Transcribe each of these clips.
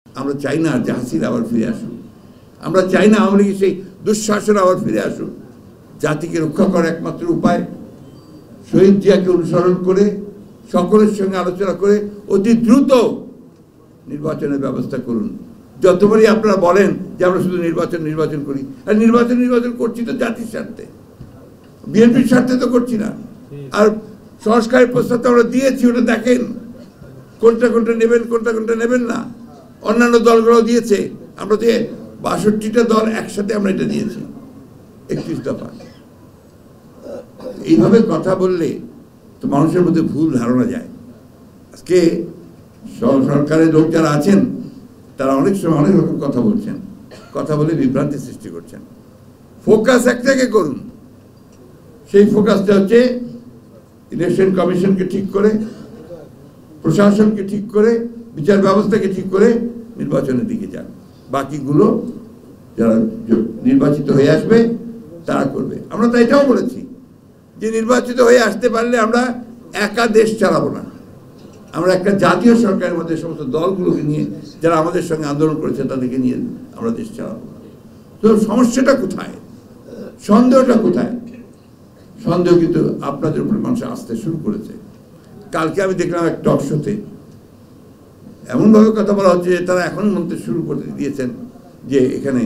আমরা চাই না যে হাসিনা আবার ফিরে আসুক। আমরা চাই না আওয়ামী লীগের সেই দুঃশাসন আবার ফিরে আসুক। জাতিকে রক্ষা করার একমাত্র উপায় শহীদ জিয়াকে অনুসরণ করে সকলের সঙ্গে আলোচনা করে অতি দ্রুত নির্বাচনের ব্যবস্থা করুন। যতবারই আপনারা বলেন যে আমরা শুধু নির্বাচন করি, আর নির্বাচন করছি তো জাতির স্বার্থে, বিএনপির স্বার্থে তো করছি না। আর সংস্কারের প্রস্তাব তো আমরা দিয়েছি, ওটা দেখেন কোনটা নেবেন কোনটা নেবেন না। অন্যান্য দলগুলো দিয়েছে, আমরা যে ৬২টা দল একসাথে আমরা এটা দিয়েছি ৩১ দফা। এইভাবে কথা বললে তো মানুষের মধ্যে ভুল ধারণা যায়। আজকে সরকারের লোক যারা আছেন তারা অনেক সময় অনেক রকম কথা বলছেন, কথা বলে বিভ্রান্তি সৃষ্টি করছেন। ফোকাস একটাকে করুন, সেই ফোকাসটা হচ্ছে ইলেকশন কমিশনকে ঠিক করে, প্রশাসনকে ঠিক করে, বিচার ব্যবস্থাকে ঠিক করে নির্বাচনের দিকে যান। বাকিগুলো যারা নির্বাচিত হয়ে আসবে তারা করবে। আমরা তো এটাও বলেছি যে নির্বাচিত হয়ে আসতে পারলে আমরা একা দেশ চালাবো না, আমরা একটা জাতীয় সরকারের মধ্যে সমস্ত দলগুলোকে নিয়ে যারা আমাদের সঙ্গে আন্দোলন করেছে তাদেরকে নিয়ে আমরা দেশ চালাবো। তো সমস্যাটা কোথায়, সন্দেহটা কোথায়? সন্দেহ কিন্তু আপনাদের উপরে মানুষ আসতে শুরু করেছে। কালকে আমি দেখলাম এক টক শোতে এমনভাবে কথা বলা হচ্ছে যে তারা এখন মনতে শুরু করে দিয়েছেন যে এখানে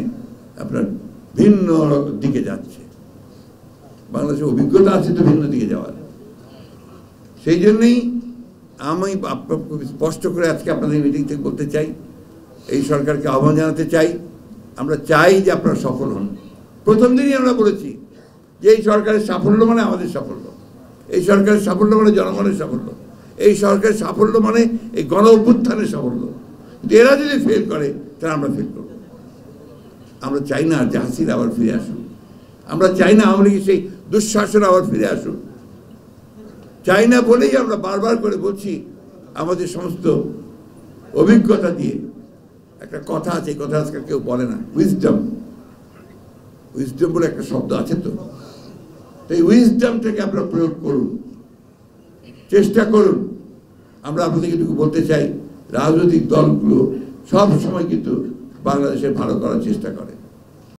আপনার ভিন্ন দিকে যাচ্ছে। বাংলাদেশের অভিজ্ঞতা আছে তো ভিন্ন দিকে যাওয়ার। সেই জন্যই আমি খুব স্পষ্ট করে আজকে আপনাদের মিটিং থেকে বলতে চাই, এই সরকারকে আহ্বান জানাতে চাই, আমরা চাই যে আপনারা সফল হন। প্রথম দিনই আমরা বলেছি যে এই সরকারের সাফল্য মানে আমাদের সাফল্য, এই সরকারের সাফল্য মানে জনগণের সাফল্য, এই সরকারের সাফল্য মানে এই গণ অভ্যুত্থানের সাফল্য। কিন্তু এরা যদি ফেল করে তাহলে আমরা ফেল করব। আমরা চাই না যে হাসিনা আবার ফিরে আসুক, আমরা চাই না আওয়ামী লীগের সেই দুঃশাসন আবার ফিরে আসুক। চাই না বলেই আমরা বারবার করে বলছি, আমাদের সমস্ত অভিজ্ঞতা দিয়ে। একটা কথা আছে, এই কথা আজকাল কেউ বলে না, উইজডম বলে একটা শব্দ আছে। তো এই উইজডমটাকে আপনারা প্রয়োগ করুন, চেষ্টা করুন। আমরা আপনাদেরকে এটুকু বলতে চাই, রাজনৈতিক দলগুলো সব সময় কিন্তু বাংলাদেশের ভালো করার চেষ্টা করে।